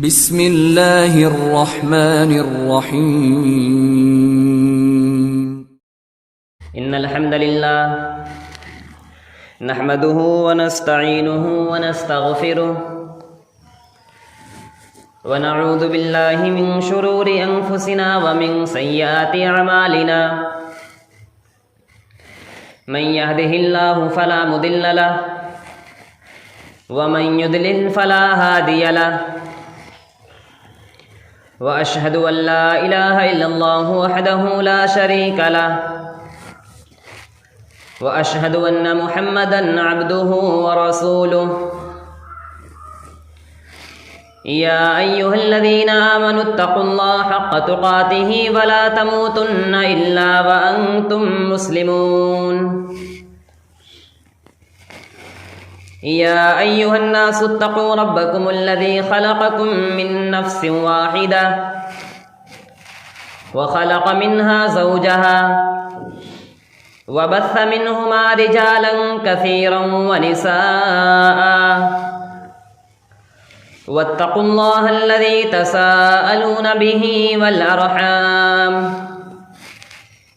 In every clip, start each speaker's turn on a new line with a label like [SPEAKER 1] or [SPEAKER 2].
[SPEAKER 1] بسم اللہ الرحمن الرحیم
[SPEAKER 2] ان الحمد للہ نحمده ونستعینه ونستغفره ونعوذ باللہ من شرور انفسنا ومن سیئات اعمالنا من يهده الله فلا مضل له ومن يضلل فلا هادي له واشهد ان لا اله الا الله وحده لا شريك له واشهد ان محمدا عبده ورسوله يا ايها الذين امنوا اتقوا الله حق تقاته ولا تموتن الا وانتم مسلمون يا أيها الناس اتقوا ربكم الذي خلقكم من نفس واحدة وخلق منها زوجها وبث منهما رجالا كثيرا ونساء واتقوا الله الذي تساءلون به والأرحام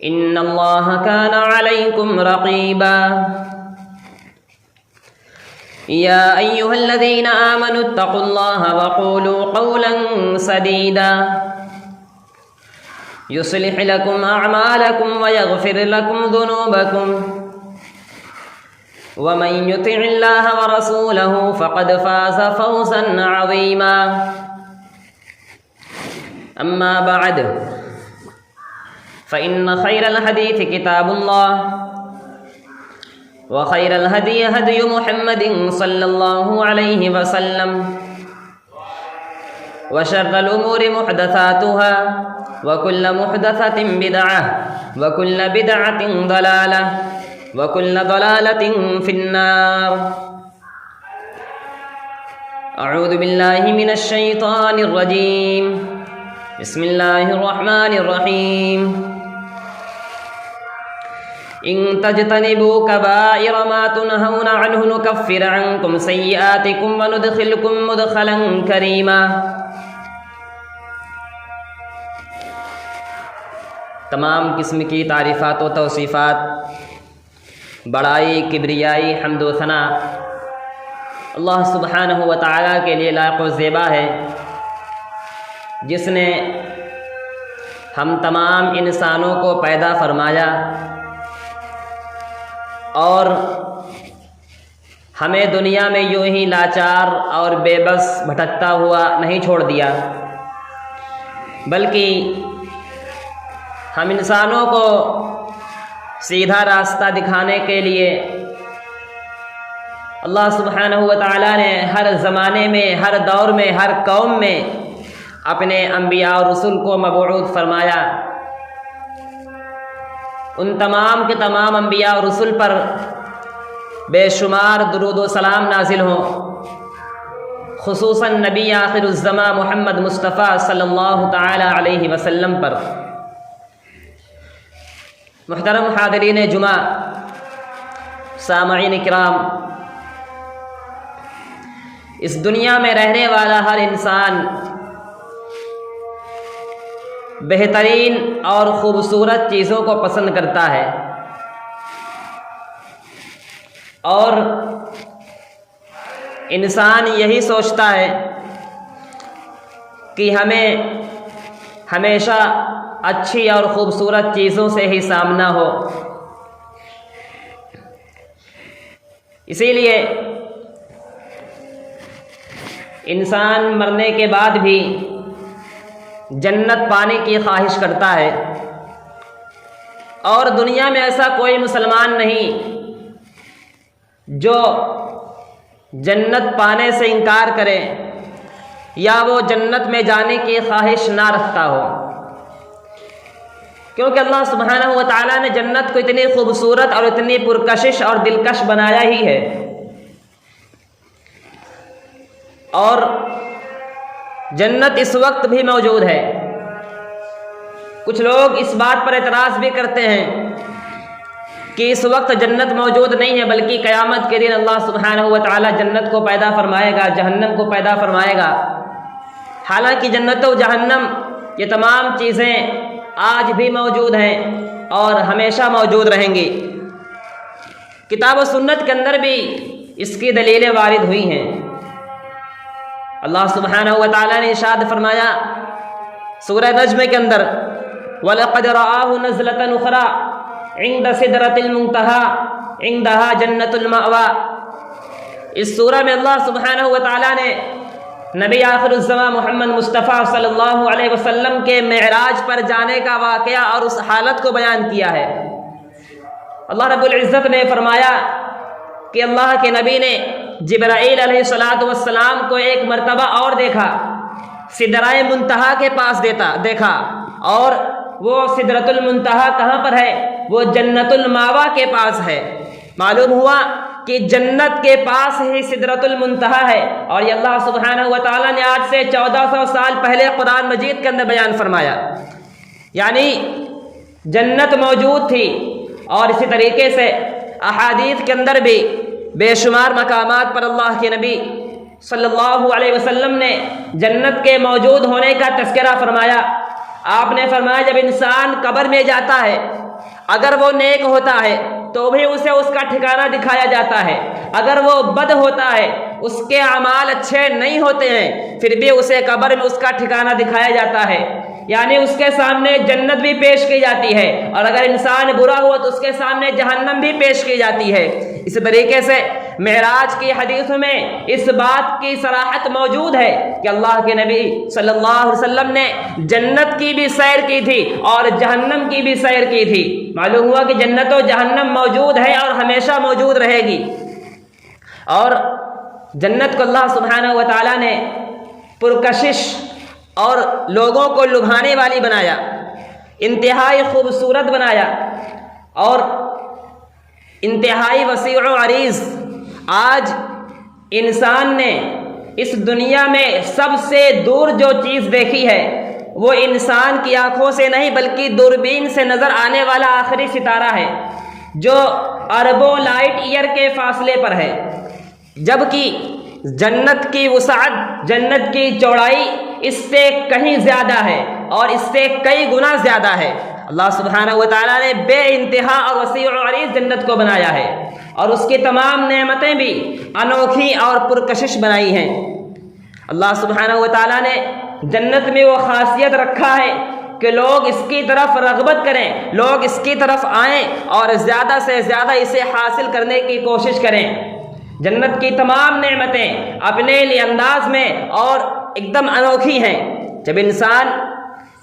[SPEAKER 2] إن الله كان عليكم رقيبا يا أيها الذين آمنوا اتقوا الله وقولوا قولا سديدا يصلح لكم أعمالكم ويغفر لكم ذنوبكم ومن يطع الله ورسوله فقد فاز فوزا عظيما أما بعد فإن خير الحديث كتاب الله وخير الهدي هدي محمد صلى الله عليه وسلم وشر الأمور محدثاتها وكل محدثة بدعة وكل بدعة ضلالة وكل ضلالة في النار أعوذ بالله من الشيطان الرجيم بسم الله الرحمن الرحيم إن تجتنبوا كبائر ما تنهون عنه نكفر عنكم سيئاتكم وندخلكم مدخلا كريما۔ تمام قسم کی تعریفات و توصیفات، بڑائی، کبریائی، حمد و ثنا اللہ سبحانہ و تعالیٰ کے لیے لائق و زیبا ہے، جس نے ہم تمام انسانوں کو پیدا فرمایا اور ہمیں دنیا میں یوں ہی لاچار اور بے بس بھٹکتا ہوا نہیں چھوڑ دیا، بلکہ ہم انسانوں کو سیدھا راستہ دکھانے کے لیے اللہ سبحانہ و تعالیٰ نے ہر زمانے میں، ہر دور میں، ہر قوم میں اپنے انبیاء اور رسول کو مبعوث فرمایا۔ ان تمام کے تمام انبیاء اور رسل پر بے شمار درود و سلام نازل ہوں، خصوصاً نبی آخر الزماں محمد مصطفیٰ صلی اللہ تعالی علیہ وسلم پر۔ محترم حاضرین جمعہ، سامعین کرام، اس دنیا میں رہنے والا ہر انسان بہترین اور خوبصورت چیزوں کو پسند کرتا ہے، اور انسان یہی سوچتا ہے کہ ہمیں ہمیشہ اچھی اور خوبصورت چیزوں سے ہی سامنا ہو۔ اسی لیے انسان مرنے کے بعد بھی جنت پانے کی خواہش کرتا ہے، اور دنیا میں ایسا کوئی مسلمان نہیں جو جنت پانے سے انکار کرے یا وہ جنت میں جانے کی خواہش نہ رکھتا ہو، کیونکہ اللہ سبحانہ و تعالیٰ نے جنت کو اتنی خوبصورت اور اتنی پرکشش اور دلکش بنایا ہی ہے۔ اور جنت اس وقت بھی موجود ہے۔ کچھ لوگ اس بات پر اعتراض بھی کرتے ہیں کہ اس وقت جنت موجود نہیں ہے، بلکہ قیامت کے دن اللہ سبحانہ و تعالی جنت کو پیدا فرمائے گا، جہنم کو پیدا فرمائے گا۔ حالانکہ جنت و جہنم یہ تمام چیزیں آج بھی موجود ہیں اور ہمیشہ موجود رہیں گی۔ کتاب و سنت کے اندر بھی اس کی دلیلیں وارد ہوئی ہیں۔ اللہ سبحانہ و تعالیٰ نے ارشاد فرمایا سورہ نجم کے اندر وَلَقَدْ رَآهُ نَزْلَةً أُخْرَىٰ عِندَ سِدْرَةِ الْمُنتَهَىٰ عِندَهَا جَنَّةُ الْمَأْوَىٰ۔ اس سورہ میں اللہ سبحانہ و تعالیٰ نے نبی آخر الزماں محمد مصطفیٰ صلی اللہ علیہ وسلم کے معراج پر جانے کا واقعہ اور اس حالت کو بیان کیا ہے۔ اللہ رب العزت نے فرمایا کہ اللہ کے نبی نے جبرائیل علیہ السلام کو ایک مرتبہ اور دیکھا، سدرۂ منتہا کے پاس دیکھا، اور وہ سدرۃ المنتہا کہاں پر ہے؟ وہ جنت الماوا کے پاس ہے۔ معلوم ہوا کہ جنت کے پاس ہی سدرۃ المنتہا ہے، اور یہ اللہ سبحانہ و تعالیٰ نے آج سے 1400 سال پہلے قرآن مجید کے اندر بیان فرمایا۔ یعنی جنت موجود تھی، اور اسی طریقے سے احادیث کے اندر بھی بے شمار مقامات پر اللہ کے نبی صلی اللہ علیہ وسلم نے جنت کے موجود ہونے کا تذکرہ فرمایا۔ آپ نے فرمایا جب انسان قبر میں جاتا ہے، اگر وہ نیک ہوتا ہے تو بھی اسے اس کا ٹھکانہ دکھایا جاتا ہے، اگر وہ بد ہوتا ہے، اس کے اعمال اچھے نہیں ہوتے ہیں، پھر بھی اسے قبر میں اس کا ٹھکانہ دکھایا جاتا ہے۔ یعنی اس کے سامنے جنت بھی پیش کی جاتی ہے، اور اگر انسان برا ہوا تو اس کے سامنے جہنم بھی پیش کی جاتی ہے۔ اسی طریقے سے معراج کی حدیث میں اس بات کی صراحت موجود ہے کہ اللہ کے نبی صلی اللہ علیہ وسلم نے جنت کی بھی سیر کی تھی اور جہنم کی بھی سیر کی تھی۔ معلوم ہوا کہ جنت و جہنم موجود ہے اور ہمیشہ موجود رہے گی، اور جنت کو اللہ سبحانہ و تعالیٰ نے پرکشش اور لوگوں کو لبھانے والی بنایا، انتہائی خوبصورت بنایا، اور انتہائی وسیع و عریض۔ آج انسان نے اس دنیا میں سب سے دور جو چیز دیکھی ہے وہ انسان کی آنکھوں سے نہیں بلکہ دوربین سے نظر آنے والا آخری ستارہ ہے، جو اربوں لائٹ ایئر کے فاصلے پر ہے، جبکہ جنت کی وسعت، جنت کی چوڑائی اس سے کہیں زیادہ ہے اور اس سے کئی گنا زیادہ ہے۔ اللہ سبحانہ و تعالیٰ نے بے انتہا اور وسیع و عریض جنت کو بنایا ہے، اور اس کی تمام نعمتیں بھی انوکھی اور پرکشش بنائی ہیں۔ اللہ سبحانہ و تعالیٰ نے جنت میں وہ خاصیت رکھا ہے کہ لوگ اس کی طرف رغبت کریں، لوگ اس کی طرف آئیں اور زیادہ سے زیادہ اسے حاصل کرنے کی کوشش کریں۔ جنت کی تمام نعمتیں اپنے لیے انداز میں اور ایک دم انوکھی ہیں۔ جب انسان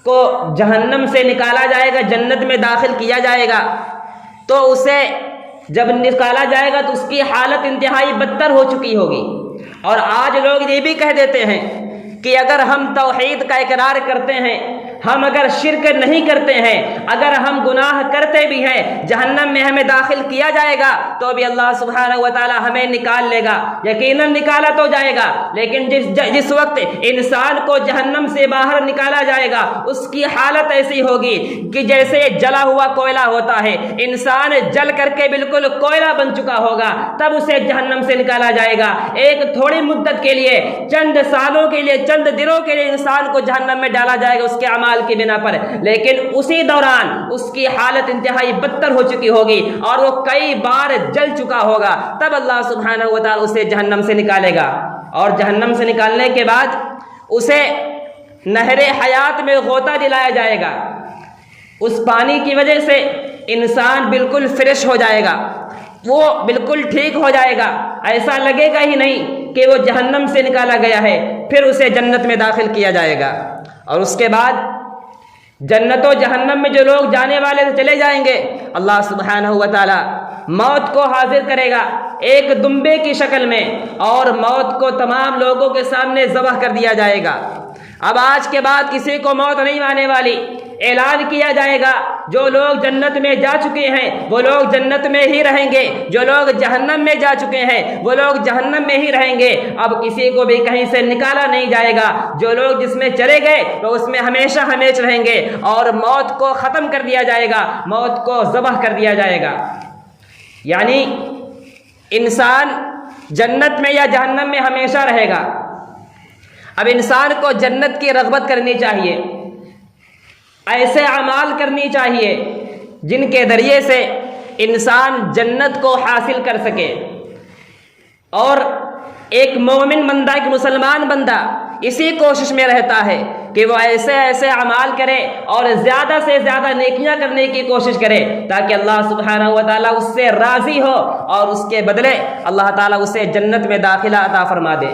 [SPEAKER 2] کو جہنم سے نکالا جائے گا، جنت میں داخل کیا جائے گا، تو اسے جب نکالا جائے گا تو اس کی حالت انتہائی بدتر ہو چکی ہوگی۔ اور آج لوگ یہ بھی کہہ دیتے ہیں کہ اگر ہم توحید کا اقرار کرتے ہیں، ہم اگر شرک نہیں کرتے ہیں، اگر ہم گناہ کرتے بھی ہیں، جہنم میں ہمیں داخل کیا جائے گا تو بھی اللہ سبحانہ و تعالی ہمیں نکال لے گا۔ یقیناً نکالا تو جائے گا، لیکن جس وقت انسان کو جہنم سے باہر نکالا جائے گا اس کی حالت ایسی ہوگی کہ جیسے جلا ہوا کوئلہ ہوتا ہے، انسان جل کر کے بالکل کوئلہ بن چکا ہوگا، تب اسے جہنم سے نکالا جائے گا۔ ایک تھوڑی مدت کے لیے، چند سالوں کے لیے، چند دنوں کے لیے انسان کو جہنم میں ڈالا جائے گا اس کے اعمال کی بنا پر، لیکن اسی دوران اس کی حالت انتہائی بدتر ہو چکی ہوگی اور وہ کئی بار جل چکا ہوگا، تب اللہ سبحانہ و تعالی اسے جہنم سے نکالے گا۔ اور جہنم سے نکالنے کے بعد اسے نہر حیات میں غوطہ دلایا جائے گا۔ اس پانی کی وجہ سے انسان بالکل فریش ہو جائے گا، وہ بالکل ٹھیک ہو جائے گا، ایسا لگے گا ہی نہیں کہ وہ جہنم سے نکالا گیا ہے۔ پھر اسے جنت میں داخل کیا جائے گا، اور اس کے بعد جنت و جہنم میں جو لوگ جانے والے چلے جائیں گے، اللہ سبحانہ و تعالی موت کو حاضر کرے گا ایک دمبے کی شکل میں، اور موت کو تمام لوگوں کے سامنے ذبح کر دیا جائے گا۔ اب آج کے بعد کسی کو موت نہیں آنے والی، اعلان کیا جائے گا جو لوگ جنت میں جا چکے ہیں وہ لوگ جنت میں ہی رہیں گے، جو لوگ جہنم میں جا چکے ہیں وہ لوگ جہنم میں ہی رہیں گے۔ اب کسی کو بھی کہیں سے نکالا نہیں جائے گا، جو لوگ جس میں چلے گئے تو اس میں ہمیشہ ہمیشہ رہیں گے، اور موت کو ختم کر دیا جائے گا، موت کو ذبح کر دیا جائے گا۔ یعنی انسان جنت میں یا جہنم میں ہمیشہ رہے گا۔ اب انسان کو جنت کی رغبت کرنی چاہیے، ایسے اعمال کرنی چاہیے جن کے ذریعے سے انسان جنت کو حاصل کر سکے۔ اور ایک مومن بندہ، ایک مسلمان بندہ اسی کوشش میں رہتا ہے کہ وہ ایسے ایسے اعمال کرے اور زیادہ سے زیادہ نیکیاں کرنے کی کوشش کرے تاکہ اللہ سبحانہ و تعالیٰ اس سے راضی ہو اور اس کے بدلے اللہ تعالیٰ اسے جنت میں داخلہ عطا فرما دے۔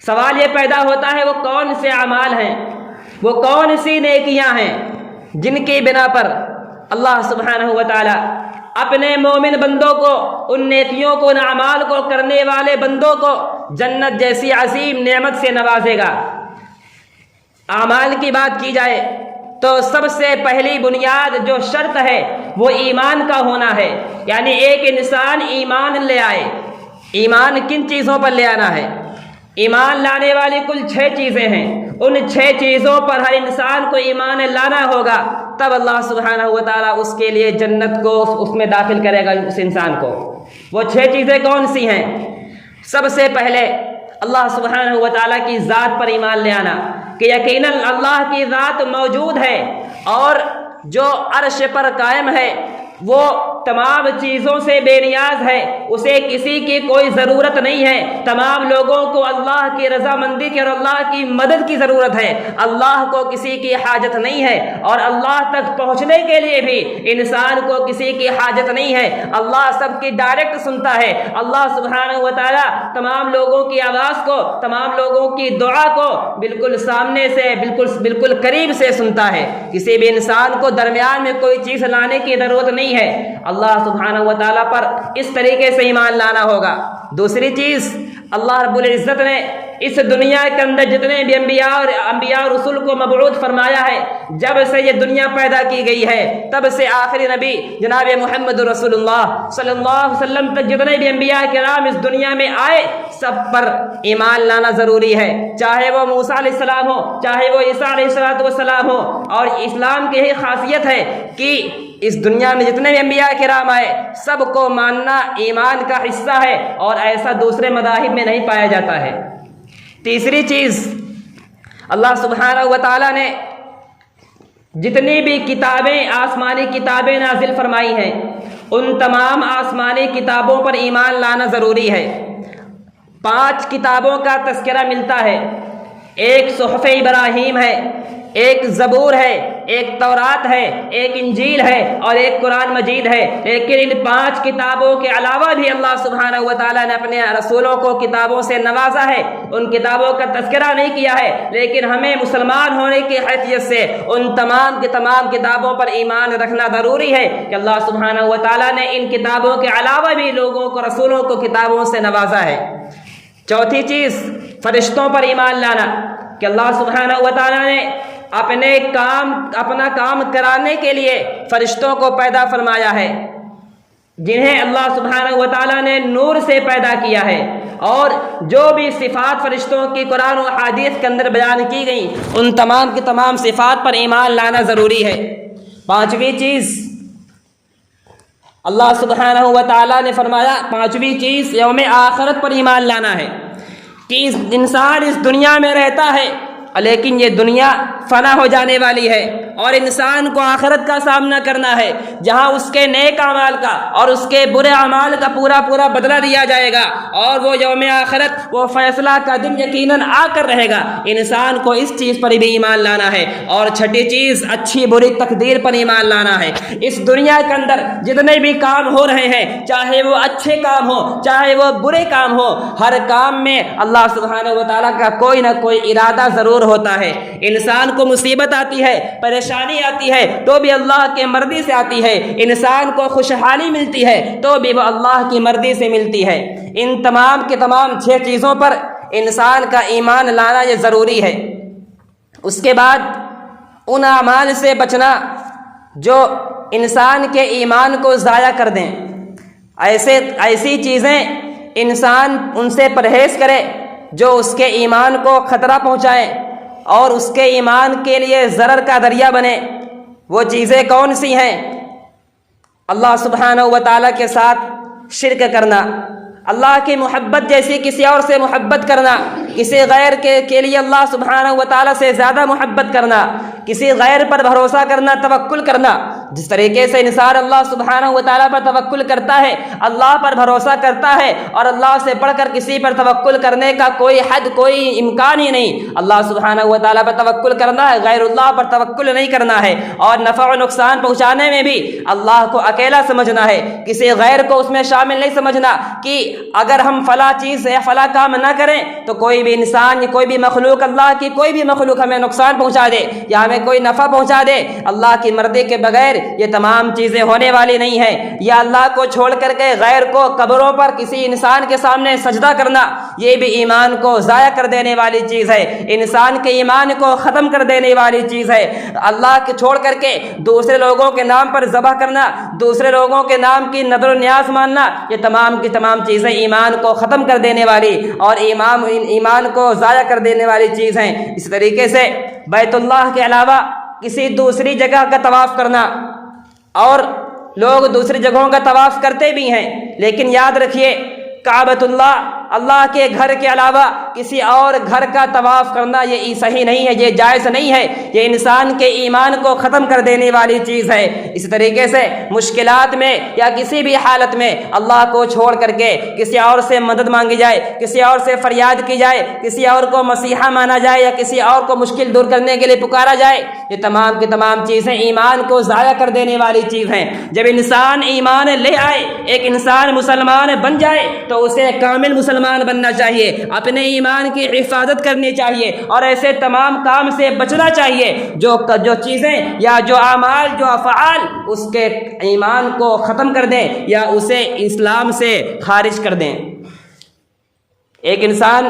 [SPEAKER 2] سوال یہ پیدا ہوتا ہے وہ کون سے اعمال ہیں، وہ کون سی نیکیاں ہیں جن کی بنا پر اللہ سبحانہ و تعالیٰ اپنے مومن بندوں کو، ان نیکیوں کو، ان اعمال کو کرنے والے بندوں کو جنت جیسی عظیم نعمت سے نوازے گا۔ اعمال کی بات کی جائے تو سب سے پہلی بنیاد جو شرط ہے وہ ایمان کا ہونا ہے، یعنی ایک انسان ایمان لے آئے۔ ایمان کن چیزوں پر لے آنا ہے؟ ایمان لانے والی کل 6 چیزیں ہیں، ان 6 چیزوں پر ہر انسان کو ایمان لانا ہوگا، تب اللہ سبحانہ و تعالیٰ اس کے لیے جنت کو اس میں داخل کرے گا اس انسان کو۔ وہ 6 چیزیں کون سی ہیں؟ سب سے پہلے اللہ سبحانہ و تعالیٰ کی ذات پر ایمان لے آنا کہ یقیناً اللہ کی ذات موجود ہے اور جو عرش پر قائم ہے وہ تمام چیزوں سے بے نیاز ہے، اسے کسی کی کوئی ضرورت نہیں ہے۔ تمام لوگوں کو اللہ کی رضامندی کی اور اللہ کی مدد کی ضرورت ہے، اللہ کو کسی کی حاجت نہیں ہے، اور اللہ تک پہنچنے کے لیے بھی انسان کو کسی کی حاجت نہیں ہے۔ اللہ سب کی ڈائریکٹ سنتا ہے، اللہ سبحانہ و تعالیٰ تمام لوگوں کی آواز کو، تمام لوگوں کی دعا کو بالکل سامنے سے، بالکل قریب سے سنتا ہے۔ کسی بھی انسان کو درمیان میں کوئی چیز لانے کی ضرورت نہیں ہے۔ اللہ سبحانہ و تعالیٰ پر اس طریقے سے ایمان لانا ہوگا۔ دوسری چیز، اللہ رب العزت نے اس دنیا کے اندر جتنے بھی انبیاء اور رسول کو مبعوث فرمایا ہے، جب سے یہ دنیا پیدا کی گئی ہے تب سے آخری نبی جناب محمد رسول اللہ صلی اللہ علیہ وسلم تک جتنے بھی انبیاء کرام اس دنیا میں آئے سب پر ایمان لانا ضروری ہے، چاہے وہ موسیٰ علیہ السلام ہو، چاہے وہ عیسیٰ علیہ السلام ہو۔ اور اسلام کی یہی خاصیت ہے کہ اس دنیا میں جتنے بھی انبیاء کرام آئے سب کو ماننا ایمان کا حصہ ہے، اور ایسا دوسرے مذاہب میں نہیں پایا جاتا ہے۔ تیسری چیز، اللہ سبحانہ و تعالیٰ نے جتنی بھی کتابیں، آسمانی کتابیں نازل فرمائی ہیں، ان تمام آسمانی کتابوں پر ایمان لانا ضروری ہے۔ 5 کتابوں کا تذکرہ ملتا ہے، ایک صحف ابراہیم ہے، ایک زبور ہے، ایک تورات ہے، ایک انجیل ہے اور ایک قرآن مجید ہے۔ لیکن ان 5 کتابوں کے علاوہ بھی اللہ سبحانہ و تعالیٰ نے اپنے رسولوں کو کتابوں سے نوازا ہے، ان کتابوں کا تذکرہ نہیں کیا ہے، لیکن ہمیں مسلمان ہونے کی حیثیت سے ان تمام کی تمام کتابوں پر ایمان رکھنا ضروری ہے کہ اللہ سبحانہ و تعالیٰ نے ان کتابوں کے علاوہ بھی لوگوں کو، رسولوں کو کتابوں سے نوازا ہے۔ چوتھی چیز، فرشتوں پر ایمان لانا کہ اللہ سبحانہ و تعالیٰ نے اپنا کام کرانے کے لیے فرشتوں کو پیدا فرمایا ہے، جنہیں اللہ سبحانہ و تعالیٰ نے نور سے پیدا کیا ہے، اور جو بھی صفات فرشتوں کی قرآن و حدیث کے اندر بیان کی گئی ان تمام کی تمام صفات پر ایمان لانا ضروری ہے۔ 5ویں چیز، اللہ سبحانہ و تعالیٰ نے فرمایا 5ویں چیز یوم آخرت پر ایمان لانا ہے کہ انسان اس دنیا میں رہتا ہے لیکن یہ دنیا فنا ہو جانے والی ہے، اور انسان کو آخرت کا سامنا کرنا ہے جہاں اس کے نیک اعمال کا اور اس کے برے اعمال کا پورا بدلہ دیا جائے گا، اور وہ یوم آخرت، وہ فیصلہ کا دن یقیناً آ کر رہے گا۔ انسان کو اس چیز پر بھی ایمان لانا ہے۔ اور 6ٹھی چیز، اچھی بری تقدیر پر ایمان لانا ہے۔ اس دنیا کے اندر جتنے بھی کام ہو رہے ہیں، چاہے وہ اچھے کام ہو چاہے وہ برے کام ہو، ہر کام میں اللہ سبحانہ و تعالیٰ کا کوئی نہ کوئی ارادہ ضرور ہوتا ہے۔ انسان کو مصیبت آتی ہے، پریشانی آتی ہے تو بھی اللہ کی مرضی سے آتی ہے، انسان کو خوشحالی ملتی ہے تو بھی وہ اللہ کی مرضی سے ملتی ہے۔ ان تمام کے تمام 6 چیزوں پر انسان کا ایمان لانا یہ ضروری ہے۔ اس کے بعد ان اعمال سے بچنا جو انسان کے ایمان کو ضائع کر دیں، ایسی چیزیں انسان ان سے پرہیز کرے جو اس کے ایمان کو خطرہ پہنچائیں اور اس کے ایمان کے لیے ضرر کا ذریعہ بنے۔ وہ چیزیں کون سی ہیں؟ اللہ سبحانہ و تعالیٰ کے ساتھ شرک کرنا، اللہ کی محبت جیسی کسی اور سے محبت کرنا، کسی غیر کے لیے اللہ سبحانہ و تعالیٰ سے زیادہ محبت کرنا، کسی غیر پر بھروسہ کرنا، توکل کرنا۔ جس طریقے سے انسان اللہ سبحانہ و تعالیٰ پر توکل کرتا ہے، اللہ پر بھروسہ کرتا ہے، اور اللہ سے بڑھ کر کسی پر توکل کرنے کا کوئی حد، کوئی امکان ہی نہیں۔ اللہ سبحانہ و تعالیٰ پر توکل کرنا ہے، غیر اللہ پر توکل نہیں کرنا ہے۔ اور نفع و نقصان پہنچانے میں بھی اللہ کو اکیلا سمجھنا ہے، کسی غیر کو اس میں شامل نہیں سمجھنا کہ اگر ہم فلاں چیز یا فلاں کام نہ کریں تو کوئی بھی انسان یا کوئی بھی مخلوق، اللہ کی کوئی بھی مخلوق ہمیں نقصان پہنچا دے یا ہمیں کوئی نفع پہنچا دے۔ اللہ کی مرضی کے بغیر یہ تمام چیزیں ہونے والی نہیں ہیں۔ یا اللہ کو چھوڑ کر کے غیر کو قبروں پر کسی انسان کے سامنے سجدہ کرنا، یہ بھی ایمان کو ضائع کر دینے والی چیز ہے، انسان کے ایمان کو ختم کر دینے والی چیز ہے۔ اللہ کے چھوڑ کر کے دوسرے لوگوں کے نام پر ذبح کرنا، دوسرے لوگوں کے نام کی نذر و نیاز ماننا، یہ تمام کی تمام چیزیں ایمان کو ختم کر دینے والی اور ایمان کو ضائع کر دینے والی چیز ہیں۔ اس طریقے سے بیت اللہ کے علاوہ کسی دوسری جگہ کا طواف کرنا، اور لوگ دوسری جگہوں کا طواف کرتے بھی ہیں، لیکن یاد رکھیے کعبۃ اللہ کے گھر کے علاوہ کسی اور گھر کا طواف کرنا یہ صحیح نہیں ہے، یہ جائز نہیں ہے، یہ انسان کے ایمان کو ختم کر دینے والی چیز ہے۔ اس طریقے سے مشکلات میں یا کسی بھی حالت میں اللہ کو چھوڑ کر کے کسی اور سے مدد مانگی جائے، کسی اور سے فریاد کی جائے، کسی اور کو مسیحا مانا جائے یا کسی اور کو مشکل دور کرنے کے لیے پکارا جائے، یہ تمام کی تمام چیزیں ایمان کو ضائع کر دینے والی چیز ہیں۔ جب انسان ایمان لے آئے، ایک انسان مسلمان بن جائے تو اسے کامل مسلمان بننا چاہیے، اپنے ایمان کی حفاظت کرنی چاہیے اور ایسے تمام کام سے بچنا چاہیے جو چیزیں یا جو اعمال، جو افعال اس کے ایمان کو ختم کر دیں یا اسے اسلام سے خارج کر دیں۔ ایک انسان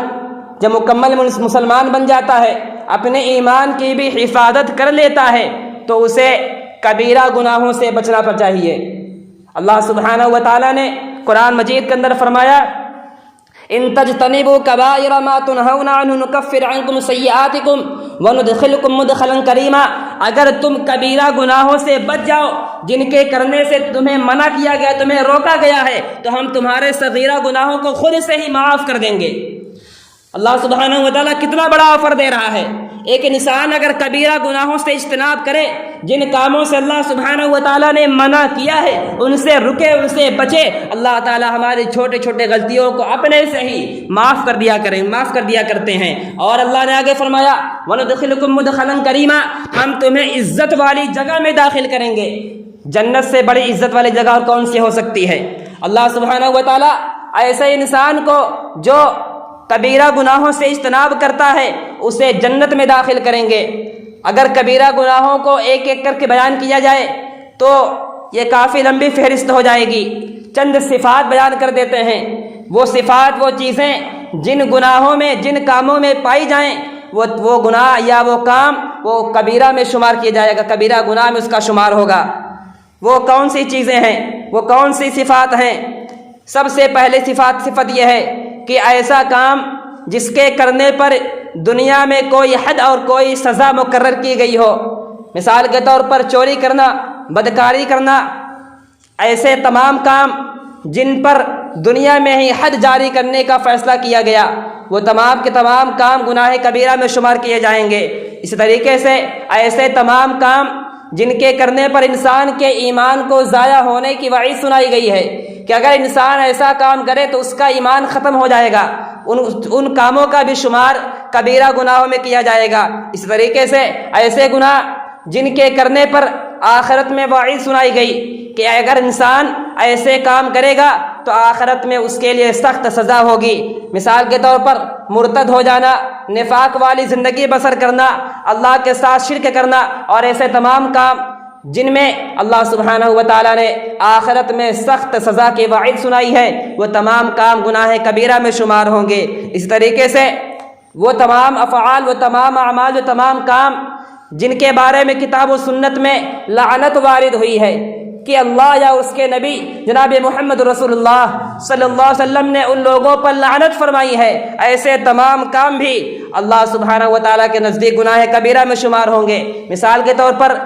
[SPEAKER 2] جب مکمل مسلمان بن جاتا ہے، اپنے ایمان کی بھی حفاظت کر لیتا ہے، تو اسے کبیرہ گناہوں سے بچنا چاہیے۔ اللہ سبحانہ و تعالیٰ نے قرآن مجید کے اندر فرمایا ان تجتنبوا کبائر ما تنہون عنہ نکفر عنکم سیئاتکم وندخلکم مدخلا کریما، اگر تم کبیرہ گناہوں سے بچ جاؤ جن کے کرنے سے تمہیں منع کیا گیا، تمہیں روکا گیا ہے، تو ہم تمہارے صغیرہ گناہوں کو خود سے ہی معاف کر دیں گے۔ اللہ سبحانہ و تعالیٰ کتنا بڑا آفر دے رہا ہے۔ ایک انسان اگر کبیرہ گناہوں سے اجتناب کرے، جن کاموں سے اللہ سبحانہ و تعالیٰ نے منع کیا ہے ان سے رکے، ان سے بچے، اللہ تعالیٰ ہماری چھوٹے چھوٹے غلطیوں کو اپنے سے ہی معاف کر دیا کرتے ہیں۔ اور اللہ نے آگے فرمایا وَنُدْخِلُكُم مُدْخَلًا كَرِيمًا، ہم تمہیں عزت والی جگہ میں داخل کریں گے۔ جنت سے بڑی عزت والی جگہ اور کون سی ہو سکتی ہے؟ اللہ سبحانہ و تعالیٰ ایسے انسان کو جو کبیرہ گناہوں سے اجتناب کرتا ہے اسے جنت میں داخل کریں گے۔ اگر کبیرہ گناہوں کو ایک ایک کر کے بیان کیا جائے تو یہ کافی لمبی فہرست ہو جائے گی۔ چند صفات بیان کر دیتے ہیں۔ وہ صفات، وہ چیزیں جن گناہوں میں، جن کاموں میں پائی جائیں، وہ گناہ یا وہ کام وہ کبیرہ میں شمار کیا جائے گا، کبیرہ گناہ میں اس کا شمار ہوگا۔ وہ کون سی چیزیں ہیں، وہ کون سی صفات ہیں؟ سب سے پہلے صفت یہ ہے کہ ایسا کام جس کے کرنے پر دنیا میں کوئی حد اور کوئی سزا مقرر کی گئی ہو، مثال کے طور پر چوری کرنا، بدکاری کرنا، ایسے تمام کام جن پر دنیا میں ہی حد جاری کرنے کا فیصلہ کیا گیا، وہ تمام کے تمام کام گناہ کبیرہ میں شمار کیے جائیں گے۔ اسی طریقے سے ایسے تمام کام جن کے کرنے پر انسان کے ایمان کو ضائع ہونے کی وعید سنائی گئی ہے کہ اگر انسان ایسا کام کرے تو اس کا ایمان ختم ہو جائے گا، ان کاموں کا بھی شمار کبیرہ گناہوں میں کیا جائے گا۔ اس طریقے سے ایسے گناہ جن کے کرنے پر آخرت میں وعید سنائی گئی کہ اگر انسان ایسے کام کرے گا تو آخرت میں اس کے لیے سخت سزا ہوگی، مثال کے طور پر مرتد ہو جانا، نفاق والی زندگی بسر کرنا، اللہ کے ساتھ شرک کرنا، اور ایسے تمام کام جن میں اللہ سبحانہ و تعالیٰ نے آخرت میں سخت سزا کی وعید سنائی ہے، وہ تمام کام گناہ کبیرہ میں شمار ہوں گے۔ اس طریقے سے وہ تمام افعال، وہ تمام اعمال، وہ تمام کام جن کے بارے میں کتاب و سنت میں لعنت وارد ہوئی ہے کہ اللہ یا اس کے نبی جناب محمد رسول اللہ صلی اللہ علیہ وسلم نے ان لوگوں پر لعنت فرمائی ہے، ایسے تمام کام بھی اللہ سبحانہ و تعالیٰ کے نزدیک گناہ کبیرہ میں شمار ہوں گے۔ مثال کے طور پر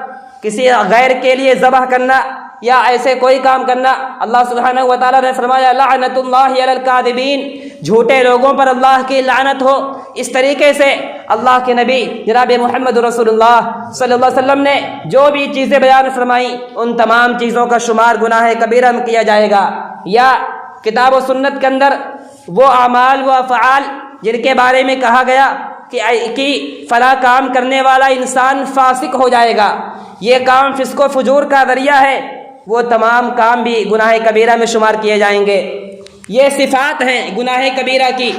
[SPEAKER 2] کسی غیر کے لیے ذبح کرنا یا ایسے کوئی کام کرنا، اللہ سبحانہ و تعالیٰ نے فرمایا لعنت اللہ علی الکاذبین، جھوٹے لوگوں پر اللہ کی لعنت ہو۔
[SPEAKER 3] اس طریقے سے اللہ کے نبی جناب محمد رسول اللہ صلی اللہ علیہ وسلم نے جو بھی چیزیں بیان فرمائیں ان تمام چیزوں کا شمار گناہ کبیرہ میں کیا جائے گا، یا کتاب و سنت کے اندر وہ اعمال و افعال جن کے بارے میں کہا گیا کہ فلاں کام کرنے والا انسان فاسق ہو جائے گا، یہ کام فسق و فجور کا ذریعہ ہے، وہ تمام کام بھی گناہ کبیرہ میں شمار کیے جائیں گے۔ یہ صفات ہیں گناہ کبیرہ کی،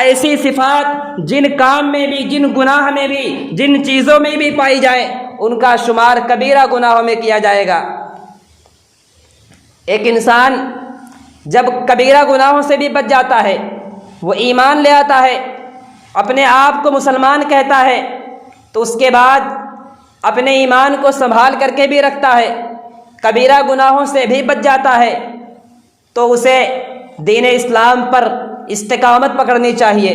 [SPEAKER 3] ایسی صفات جن کام میں بھی، جن گناہ میں بھی، جن چیزوں میں بھی پائی جائے ان کا شمار کبیرہ گناہوں میں کیا جائے گا۔ ایک انسان جب کبیرہ گناہوں سے بھی بچ جاتا ہے، وہ ایمان لے آتا ہے، اپنے آپ کو مسلمان کہتا ہے، تو اس کے بعد اپنے ایمان کو سنبھال کر کے بھی رکھتا ہے، کبیرہ گناہوں سے بھی بچ جاتا ہے، تو اسے دین اسلام پر استقامت پکڑنی چاہیے۔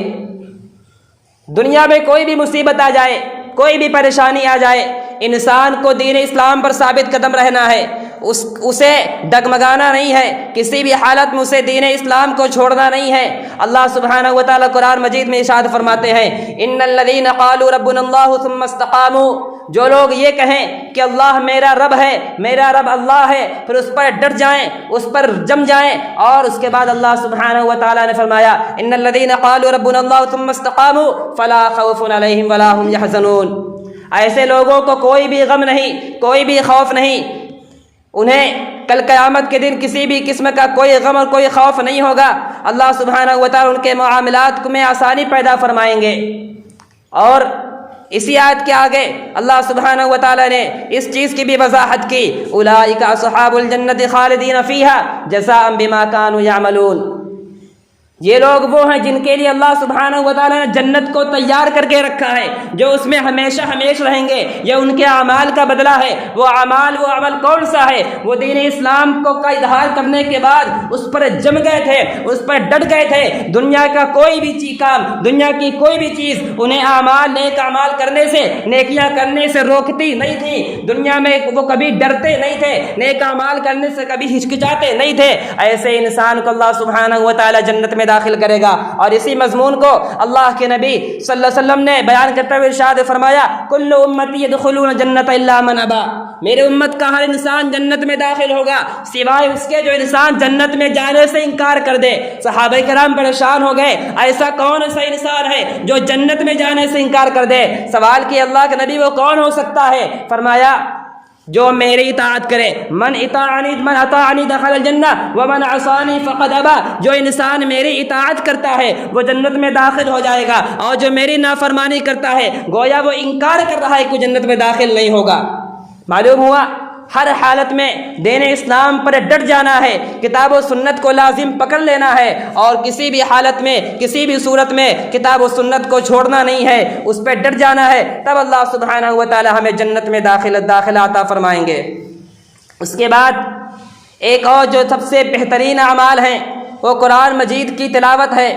[SPEAKER 3] دنیا میں کوئی بھی مصیبت آ جائے، کوئی بھی پریشانی آ جائے، انسان کو دین اسلام پر ثابت قدم رہنا ہے، اسے ڈگمگانا نہیں ہے، کسی بھی حالت میں اسے دین اسلام کو چھوڑنا نہیں ہے۔ اللہ سبحانہ و تعالیٰ قرآن مجید میں ارشاد فرماتے ہیں، ان الذین قالوا ربنا اللہ ثم استقاموا، جو لوگ یہ کہیں کہ اللہ میرا رب ہے، میرا رب اللہ ہے، پھر اس پر ڈٹ جائیں، اس پر جم جائیں، اور اس کے بعد اللہ سبحانہ و تعالیٰ نے فرمایا ان الذین قالوا ربنا اللہ ثم استقاموا فلا خوف علیہم ولا هم یحزنون، ایسے لوگوں کو کوئی بھی غم نہیں، کوئی بھی خوف نہیں، انہیں کل قیامت کے دن کسی بھی قسم کا کوئی غم اور کوئی خوف نہیں ہوگا۔ اللہ سبحانہ و تعالیٰ ان کے معاملات میں آسانی پیدا فرمائیں گے۔ اور اسی آیت کے آگے اللہ سبحانہ و تعالیٰ نے اس چیز کی بھی وضاحت کی، اولئک اصحاب الجنۃ خالدین فیہا جزاء بما کانوا یعملون، یہ لوگ وہ ہیں جن کے لیے اللہ سبحانہ و تعالیٰ نے جنت کو تیار کر کے رکھا ہے، جو اس میں ہمیشہ ہمیشہ رہیں گے، یہ ان کے اعمال کا بدلہ ہے۔ وہ عمل کون سا ہے؟ وہ دین اسلام کا اظہار کرنے کے بعد اس پر جم گئے تھے، اس پر ڈٹ گئے تھے، دنیا کا کوئی بھی کام، دنیا کی کوئی بھی چیز انہیں نیک اعمال کرنے سے، نیکیاں کرنے سے روکتی نہیں تھی، دنیا میں وہ کبھی ڈرتے نہیں تھے، نیک اعمال کرنے سے کبھی ہچکچاتے نہیں تھے۔ ایسے انسان کو اللہ سبحانہ و تعالیٰ جنت میں داخل کرے گا۔ اور اسی مضمون کو اللہ کے نبی صلی اللہ علیہ وسلم نے بیان کرتے ہوئے ارشاد فرمایا، کل امتی یدخلون جنت الا من ابا، میرے امت کا ہر انسان جنت میں داخل ہوگا سوائے اس کے جو انسان جنت میں جانے سے انکار کر دے۔ صحابہ کرام پریشان ہو گئے، ایسا کون سا انسان ہے جو جنت میں جانے سے انکار کر دے؟ سوال کیا اللہ کے نبی وہ کون ہو سکتا ہے؟ فرمایا جو میری اطاعت کرے، من اطاعنی دخل الجنہ ومن عصانی فقد ابا، جو انسان میری اطاعت کرتا ہے وہ جنت میں داخل ہو جائے گا، اور جو میری نافرمانی کرتا ہے گویا وہ انکار کر رہا ہے کہ جنت میں داخل نہیں ہوگا۔ معلوم ہوا ہر حالت میں دین اسلام پر ڈٹ جانا ہے، کتاب و سنت کو لازم پکڑ لینا ہے، اور کسی بھی حالت میں، کسی بھی صورت میں کتاب و سنت کو چھوڑنا نہیں ہے، اس پہ ڈٹ جانا ہے، تب اللہ سبحانہ و تعالی ہمیں جنت میں داخلہ عطا فرمائیں گے۔ اس کے بعد ایک اور جو سب سے بہترین اعمال ہیں وہ قرآن مجید کی تلاوت ہے۔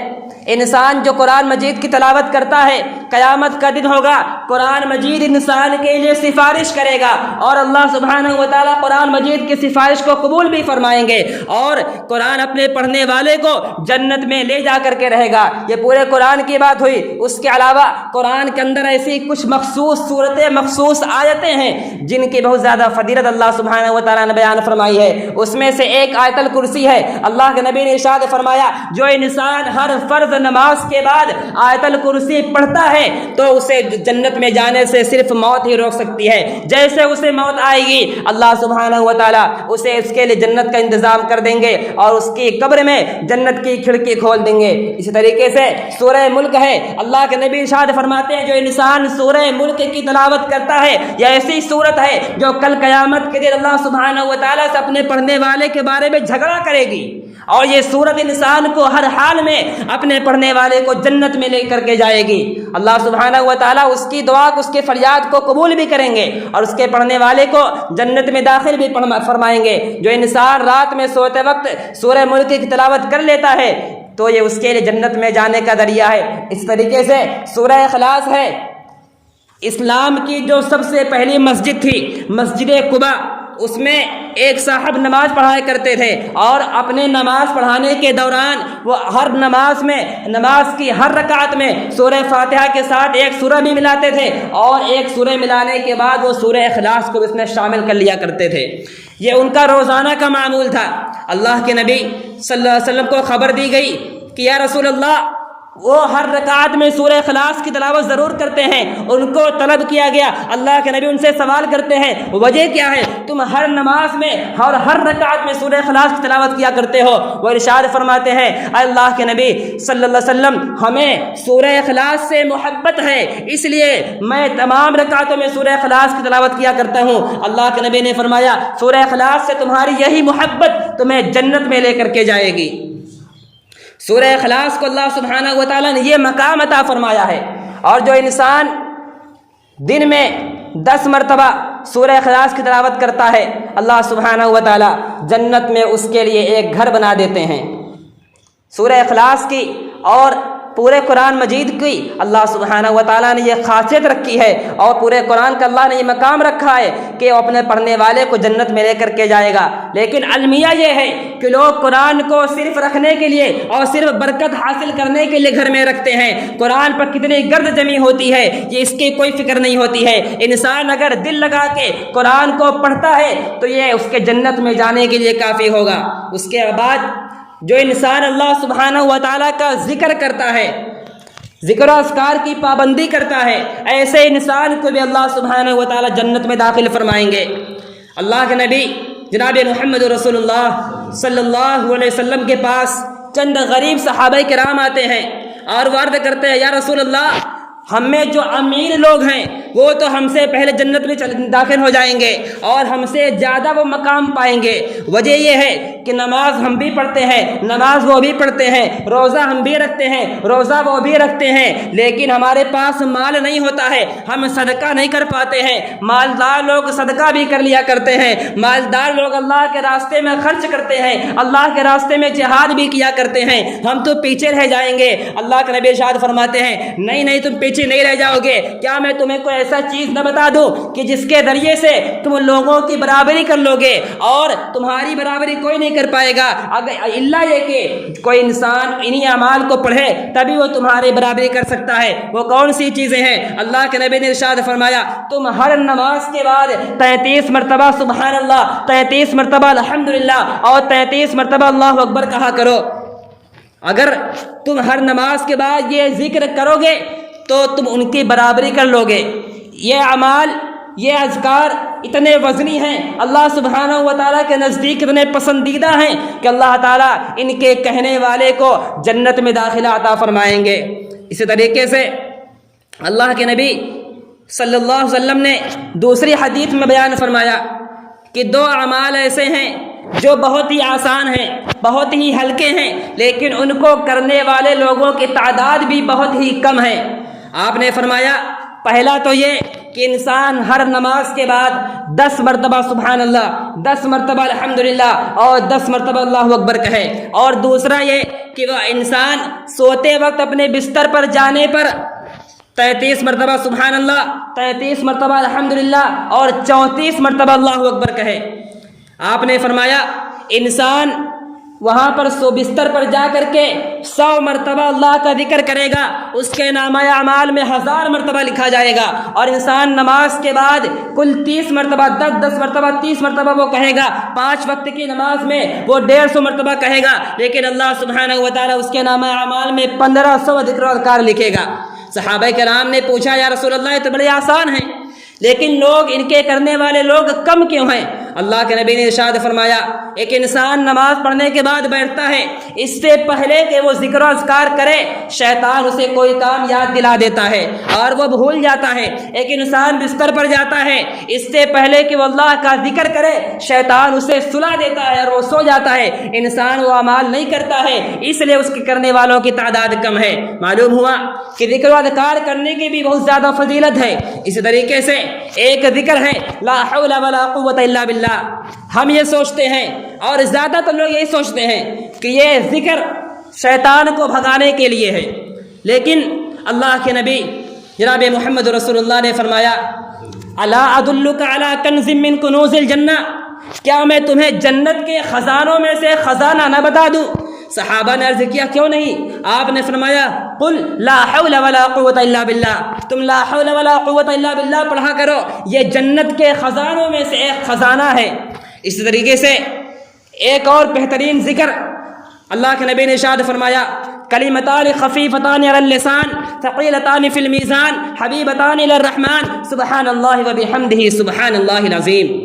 [SPEAKER 3] انسان جو قرآن مجید کی تلاوت کرتا ہے، قیامت کا دن ہوگا، قرآن مجید انسان کے لیے سفارش کرے گا، اور اللہ سبحانہ و تعالیٰ قرآن مجید کی سفارش کو قبول بھی فرمائیں گے، اور قرآن اپنے پڑھنے والے کو جنت میں لے جا کر کے رہے گا۔ یہ پورے قرآن کی بات ہوئی۔ اس کے علاوہ قرآن کے اندر ایسی کچھ مخصوص صورتیں، مخصوص آیتیں ہیں جن کی بہت زیادہ فضیلت اللہ سبحانہ و تعالیٰ نے بیان فرمائی ہے۔ اس میں سے ایک آیت الکرسی ہے۔ اللہ کے نبی نے ارشاد فرمایا، جو انسان ہر فرض نماز کے بعد آیت الکرسی پڑھتا ہے تو اسے جنت میں جانے سے صرف موت ہی روک سکتی ہے۔ جیسے اسے موت آئے گی اللہ سبحانہ و تعالیٰ اسے اس کے لیے جنت کا انتظام کر دیں گے، اور اس کی قبر میں جنت کی کھڑکی کھول دیں گے۔ اسی طریقے سے سورہ ملک ہے، اللہ کے نبی ارشاد فرماتے ہیں جو انسان سورہ ملک کی تلاوت کرتا ہے، یہ ایسی سورت ہے جو کل قیامت کے دن اللہ سبحانہ و تعالیٰ سے اپنے پڑھنے والے کے بارے میں جھگڑا کرے گی، اور یہ سورت انسان کو ہر حال میں اپنے پڑھنے والے کو جنت میں لے کر کے جائے گی۔ اللہ سبحانہ و تعالیٰ اس کی دعا کو، اس کے فریاد کو قبول بھی کریں گے، اور اس کے پڑھنے والے کو جنت میں داخل بھی فرمائیں گے۔ جو انسان رات میں سوتے وقت سورہ ملک کی تلاوت کر لیتا ہے تو یہ اس کے لیے جنت میں جانے کا ذریعہ ہے۔ اس طریقے سے سورہ اخلاص ہے، اسلام کی جو سب سے پہلی مسجد تھی، مسجد قباء، اس میں ایک صاحب نماز پڑھایا کرتے تھے، اور اپنے نماز پڑھانے کے دوران وہ ہر نماز میں، نماز کی ہر رکعت میں سورہ فاتحہ کے ساتھ ایک سورہ بھی ملاتے تھے، اور ایک سورہ ملانے کے بعد وہ سورہ اخلاص کو اس میں شامل کر لیا کرتے تھے۔ یہ ان کا روزانہ کا معمول تھا۔ اللہ کے نبی صلی اللہ علیہ وسلم کو خبر دی گئی کہ یا رسول اللہ، وہ ہر رکعت میں سورہ اخلاص کی تلاوت ضرور کرتے ہیں۔ ان کو طلب کیا گیا، اللہ کے نبی ان سے سوال کرتے ہیں وجہ کیا ہے؟ تم ہر نماز میں اور ہر رکعت میں سورہ اخلاص کی تلاوت کیا کرتے ہو۔ وہ ارشاد فرماتے ہیں اللہ کے نبی صلی اللہ علیہ وسلم، ہمیں سورہ اخلاص سے محبت ہے، اس لیے میں تمام رکعتوں میں سورہ اخلاص کی تلاوت کیا کرتا ہوں۔ اللہ کے نبی نے فرمایا سورہ اخلاص سے تمہاری یہی محبت تمہیں جنت میں لے کر کے جائے گی۔ سورہ اخلاص کو اللہ سبحانہ و تعالیٰ نے یہ مقام عطا فرمایا ہے، اور جو انسان دن میں 10 مرتبہ سورہ اخلاص کی تلاوت کرتا ہے، اللہ سبحانہ و تعالیٰ جنت میں اس کے لیے ایک گھر بنا دیتے ہیں۔ سورہ اخلاص کی اور پورے قرآن مجید کی اللہ سبحانہ و تعالیٰ نے یہ خاصیت رکھی ہے، اور پورے قرآن کا اللہ نے یہ مقام رکھا ہے کہ وہ اپنے پڑھنے والے کو جنت میں لے کر کے جائے گا۔ لیکن المیہ یہ ہے کہ لوگ قرآن کو صرف رکھنے کے لیے اور صرف برکت حاصل کرنے کے لیے گھر میں رکھتے ہیں۔ قرآن پر کتنی گرد جمی ہوتی ہے یہ اس کی کوئی فکر نہیں ہوتی ہے۔ انسان اگر دل لگا کے قرآن کو پڑھتا ہے تو یہ اس کے جنت میں جانے کے لیے کافی ہوگا۔ اس کے بعد جو انسان اللہ سبحانہ و تعالیٰ کا ذکر کرتا ہے، ذکر و اذکار کی پابندی کرتا ہے، ایسے انسان کو بھی اللہ سبحانہ و تعالیٰ جنت میں داخل فرمائیں گے۔ اللہ کے نبی جناب محمد رسول اللہ صلی اللہ علیہ وسلم کے پاس چند غریب صحابہ کرام آتے ہیں اور وہ عرض کرتے ہیں یا رسول اللہ، ہم میں جو امیر لوگ ہیں وہ تو ہم سے پہلے جنت میں داخل ہو جائیں گے اور ہم سے زیادہ وہ مقام پائیں گے۔ وجہ یہ ہے کہ نماز ہم بھی پڑھتے ہیں، نماز وہ بھی پڑھتے ہیں، روزہ ہم بھی رکھتے ہیں، روزہ وہ بھی رکھتے ہیں، لیکن ہمارے پاس مال نہیں ہوتا ہے، ہم صدقہ نہیں کر پاتے ہیں۔ مالدار لوگ صدقہ بھی کر لیا کرتے ہیں، مالدار لوگ اللہ کے راستے میں خرچ کرتے ہیں، اللہ کے راستے میں جہاد بھی کیا کرتے ہیں، ہم تو پیچھے رہ جائیں گے۔ اللہ کے نبی ارشاد فرماتے ہیں نہیں تم پیچھے نہیں رہ جاؤ گے، کیا میں تمہیں کوئی ایسا چیز نہ بتا دوں کہ جس کے ذریعے سے تم لوگوں کی برابری کر لو گے اور تمہاری برابری کوئی نہیں کر پائے گا، الا یہ کہ کوئی انسان انہی اعمال کو پڑھے تبھی وہ تمہاری برابری کر سکتا ہے۔ وہ کون سی چیزیں ہیں؟ اللہ کے نبی نے ارشاد فرمایا تم ہر نماز کے بعد 33 مرتبہ سبحان اللہ، 33 مرتبہ الحمدللہ اور 33 مرتبہ اللہ اکبر کہا کرو۔ اگر تم ہر نماز کے بعد یہ ذکر کرو گے تو تم ان کی برابری کر لو گے۔ یہ اعمال، یہ اذکار اتنے وزنی ہیں، اللہ سبحانہ و تعالیٰ کے نزدیک اتنے پسندیدہ ہیں کہ اللہ تعالیٰ ان کے کہنے والے کو جنت میں داخلہ عطا فرمائیں گے۔ اسی طریقے سے اللہ کے نبی صلی اللہ علیہ وسلم نے دوسری حدیث میں بیان فرمایا کہ 2 اعمال ایسے ہیں جو بہت ہی آسان ہیں، بہت ہی ہلکے ہیں، لیکن ان کو کرنے والے لوگوں کی تعداد بھی بہت ہی کم ہے۔ آپ نے فرمایا پہلا تو یہ کہ انسان ہر نماز کے بعد 10 مرتبہ سبحان اللہ، 10 مرتبہ الحمدللہ اور 10 مرتبہ اللہ اکبر کہے، اور دوسرا یہ کہ وہ انسان سوتے وقت اپنے بستر پر جانے پر 33 مرتبہ سبحان اللہ، 33 مرتبہ الحمدللہ اور 34 مرتبہ اللہ اکبر کہے۔ آپ نے فرمایا انسان وہاں پر بستر پر جا کر کے 100 مرتبہ اللہ کا ذکر کرے گا، اس کے نامہ اعمال میں 1000 مرتبہ لکھا جائے گا، اور انسان نماز کے بعد کل 30 مرتبہ 10 مرتبہ 30 مرتبہ وہ کہے گا، 5 وقت کی نماز میں وہ 150 مرتبہ کہے گا، لیکن اللہ سبحانہ و تعالیٰ اس کے نامہ اعمال میں 1500 ذکر و اذکار لکھے گا۔ صحابہ کرام نے پوچھا یا رسول اللہ یہ تو بڑے آسان ہیں، لیکن لوگ ان کے کرنے والے لوگ کم کیوں ہیں؟ اللہ کے نبی نے ارشاد فرمایا ایک انسان نماز پڑھنے کے بعد بیٹھتا ہے، اس سے پہلے کہ وہ ذکر و اذکار کرے شیطان اسے کوئی کام یاد دلا دیتا ہے اور وہ بھول جاتا ہے۔ ایک انسان بستر پر جاتا ہے، اس سے پہلے کہ وہ اللہ کا ذکر کرے شیطان اسے سلا دیتا ہے اور وہ سو جاتا ہے، انسان وہ اعمال نہیں کرتا ہے، اس لیے اس کے کرنے والوں کی تعداد کم ہے۔ معلوم ہوا کہ ذکر و اذکار کرنے کی بھی بہت زیادہ فضیلت ہے۔ اسی طریقے سے ایک ذکر ہے لا حول ولا قوت الا باللہ۔ ہم یہ سوچتے ہیں اور زیادہ تر لوگ یہی سوچتے ہیں کہ یہ ذکر شیطان کو بھگانے کے لیے ہے، لیکن اللہ کے نبی جناب محمد رسول اللہ نے فرمایا الا ادلک علی کنز من کنوز الجنہ، کیا میں تمہیں جنت کے خزانوں میں سے خزانہ نہ بتا دوں؟ صحابہ نے عرض کیا کیوں نہیں؟ آپ نے فرمایا قل لا حول ولا قوت الا باللہ، تم لا حول ولا قوت الا باللہ پڑھا کرو، یہ جنت کے خزانوں میں سے ایک خزانہ ہے۔ اس طریقے سے ایک اور بہترین ذکر اللہ کے نبی نے ارشاد فرمایا کلمتان خفیفتان علی اللسان ثقیلتان فی المیزان حبیبتان الی الرحمن سبحان اللہ وبحمدہ سبحان اللہ العظیم۔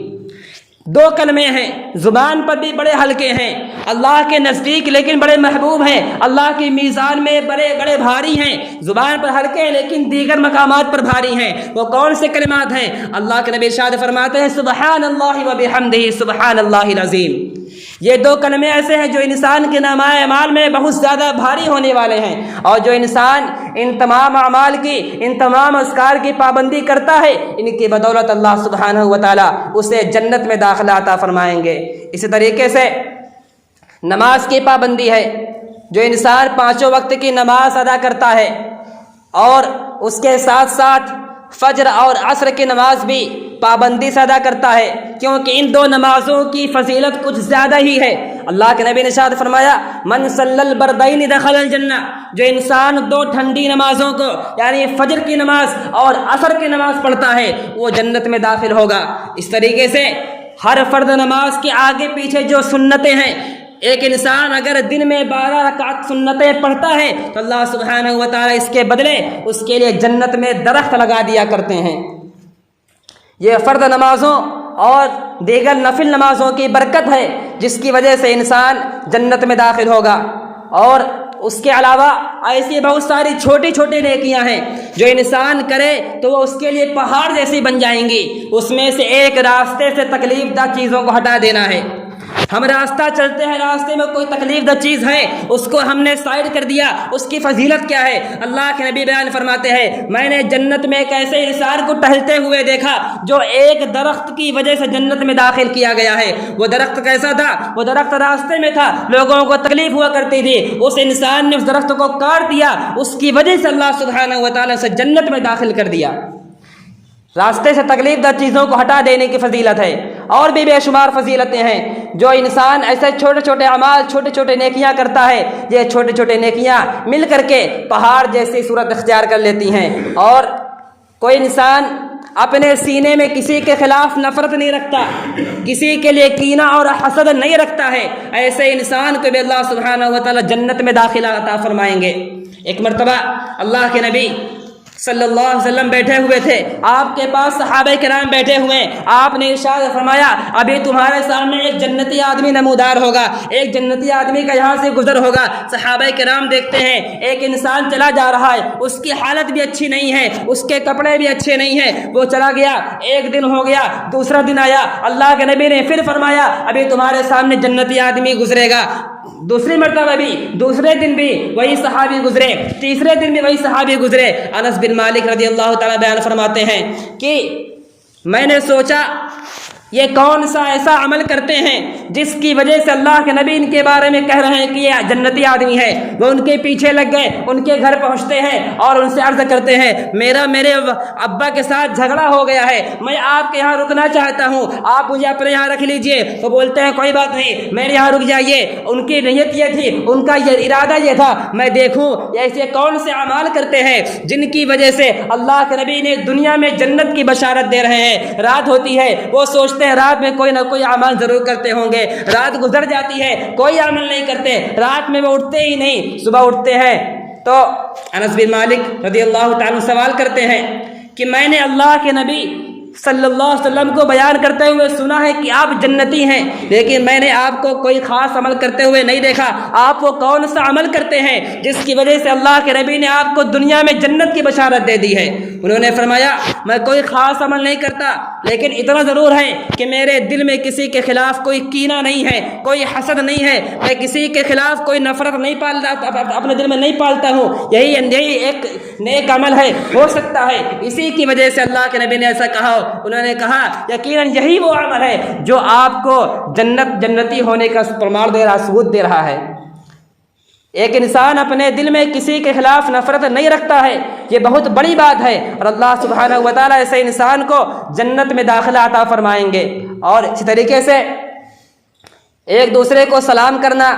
[SPEAKER 3] دو کلمے ہیں، زبان پر بھی بڑے ہلکے ہیں، اللہ کے نزدیک لیکن بڑے محبوب ہیں، اللہ کی میزان میں بڑے بڑے بھاری ہیں۔ زبان پر ہلکے ہیں لیکن دیگر مقامات پر بھاری ہیں۔ وہ کون سے کلمات ہیں؟ اللہ کے نبی ارشاد فرماتے ہیں سبحان اللہ وبحمدہ سبحان اللہ العظیم۔ یہ دو کلمے ایسے ہیں جو انسان کے نامۂ اعمال میں بہت زیادہ بھاری ہونے والے ہیں، اور جو انسان ان تمام اعمال کی، ان تمام اذکار کی پابندی کرتا ہے، ان کی بدولت اللہ سبحانہ و تعالیٰ اسے جنت میں داخلہ عطا فرمائیں گے۔ اسی طریقے سے نماز کی پابندی ہے، جو انسان پانچوں وقت کی نماز ادا کرتا ہے اور اس کے ساتھ ساتھ فجر اور عصر کی نماز بھی پابندی سے ادا کرتا ہے، کیونکہ ان دو نمازوں کی فضیلت کچھ زیادہ ہی ہے۔ اللہ کے نبی نے ارشاد فرمایا من صلی البردین دخل الجنہ، جو انسان دو ٹھنڈی نمازوں کو یعنی فجر کی نماز اور عصر کی نماز پڑھتا ہے وہ جنت میں داخل ہوگا۔ اس طریقے سے ہر فرض نماز کے آگے پیچھے جو سنتیں ہیں، ایک انسان اگر دن میں 12 رکعت سنتیں پڑھتا ہے تو اللہ سبحانہ و تعالیٰ اس کے بدلے اس کے لیے جنت میں درخت لگا دیا کرتے ہیں۔ یہ فرض نمازوں اور دیگر نفل نمازوں کی برکت ہے جس کی وجہ سے انسان جنت میں داخل ہوگا۔ اور اس کے علاوہ ایسی بہت ساری چھوٹی چھوٹی نیکیاں ہیں جو انسان کرے تو وہ اس کے لیے پہاڑ جیسی بن جائیں گی۔ اس میں سے ایک راستے سے تکلیف دہ چیزوں کو ہٹا دینا ہے۔ ہم راستہ چلتے ہیں، راستے میں کوئی تکلیف دہ چیز ہے اس کو ہم نے سائڈ کر دیا، اس کی فضیلت کیا ہے؟ اللہ کے نبی بیان فرماتے ہیں میں نے جنت میں ایک ایسے انسان کو ٹہلتے ہوئے دیکھا جو ایک درخت کی وجہ سے جنت میں داخل کیا گیا ہے۔ وہ درخت کیسا تھا؟ وہ درخت راستے میں تھا، لوگوں کو تکلیف ہوا کرتی تھی، اس انسان نے اس درخت کو کاٹ دیا، اس کی وجہ سے اللہ سبحانہ و تعالیٰ سے جنت میں داخل کر دیا۔ راستے سے تکلیف دہ چیزوں کو ہٹا دینے کی فضیلت ہے، اور بھی بے شمار فضیلتیں ہیں۔ جو انسان ایسے چھوٹے چھوٹے اعمال، چھوٹے چھوٹے نیکیاں کرتا ہے، یہ چھوٹے چھوٹے نیکیاں مل کر کے پہاڑ جیسی صورت اختیار کر لیتی ہیں۔ اور کوئی انسان اپنے سینے میں کسی کے خلاف نفرت نہیں رکھتا، کسی کے لیے کینہ اور حسد نہیں رکھتا ہے، ایسے انسان کو بھی اللہ سبحانہ و تعالیٰ جنت میں داخلہ عطا فرمائیں گے۔ ایک مرتبہ اللہ کے نبی صلی اللہ علیہ وسلم بیٹھے ہوئے تھے، آپ کے پاس صحابہ کرام بیٹھے ہوئے، آپ نے ارشاد فرمایا ابھی تمہارے سامنے ایک جنتی آدمی نمودار ہوگا، ایک جنتی آدمی کا یہاں سے گزر ہوگا۔ صحابہ کرام دیکھتے ہیں ایک انسان چلا جا رہا ہے، اس کی حالت بھی اچھی نہیں ہے، اس کے کپڑے بھی اچھے نہیں ہیں، وہ چلا گیا، ایک دن ہو گیا، دوسرا دن آیا، اللہ کے نبی نے پھر فرمایا ابھی تمہارے سامنے جنتی آدمی گزرے گا۔ دوسری مرتبہ بھی، دوسرے دن بھی وہی صحابی گزرے، تیسرے دن بھی وہی صحابی گزرے۔ انس بن مالک رضی اللہ تعالیٰ بیان فرماتے ہیں کہ میں نے سوچا یہ کون سا ایسا عمل کرتے ہیں جس کی وجہ سے اللہ کے نبی ان کے بارے میں کہہ رہے ہیں کہ یہ جنتی آدمی ہے۔ وہ ان کے پیچھے لگ گئے، ان کے گھر پہنچتے ہیں اور ان سے عرض کرتے ہیں میرے ابا کے ساتھ جھگڑا ہو گیا ہے، میں آپ کے یہاں رکنا چاہتا ہوں، آپ مجھے اپنے یہاں رکھ لیجئے۔ وہ بولتے ہیں کوئی بات نہیں، میرے یہاں رک جائیے۔ ان کی نیت یہ تھی، ان کا یہ ارادہ یہ تھا میں دیکھوں ایسے کون سے اعمال کرتے ہیں جن کی وجہ سے اللہ کے نبی نے دنیا میں جنت کی بشارت دے رہے ہیں۔ رات ہوتی ہے، وہ سوچتے ہیں رات میں کوئی نہ کوئی اعمال ضرور کرتے ہوں گے، رات گزر جاتی ہے کوئی عمل نہیں کرتے، رات میں وہ اٹھتے ہی نہیں، صبح اٹھتے ہیں تو انس بن مالک رضی اللہ تعالیٰ سوال کرتے ہیں کہ میں نے اللہ کے نبی صلی اللہ علیہ وسلم کو بیان کرتے ہوئے سنا ہے کہ آپ جنتی ہیں، لیکن میں نے آپ کو کوئی خاص عمل کرتے ہوئے نہیں دیکھا، آپ وہ کون سا عمل کرتے ہیں جس کی وجہ سے اللہ کے نبی نے آپ کو دنیا میں جنت کی بشارت دے دی ہے؟ انہوں نے فرمایا میں کوئی خاص عمل نہیں کرتا، لیکن اتنا ضرور ہے کہ میرے دل میں کسی کے خلاف کوئی کینہ نہیں ہے، کوئی حسد نہیں ہے، میں کسی کے خلاف کوئی نفرت نہیں پالتا، اپنے دل میں نہیں پالتا ہوں۔ یہی ایک نیک عمل ہے، ہو سکتا ہے اسی کی وجہ سے اللہ کے نبی نے ایسا کہا۔ انہوں نے کہا یقیناً یہی وہ عمل ہے جو آپ کو جنتی ہونے کا پرمان دے رہا، ثبوت دے رہا ہے۔ ایک انسان اپنے دل میں کسی کے خلاف نفرت نہیں رکھتا ہے، یہ بہت بڑی بات ہے، اور اللہ سبحانہ و تعالیٰ ایسے انسان کو جنت میں داخلہ عطا فرمائیں گے۔ اور اسی طریقے سے ایک دوسرے کو سلام کرنا،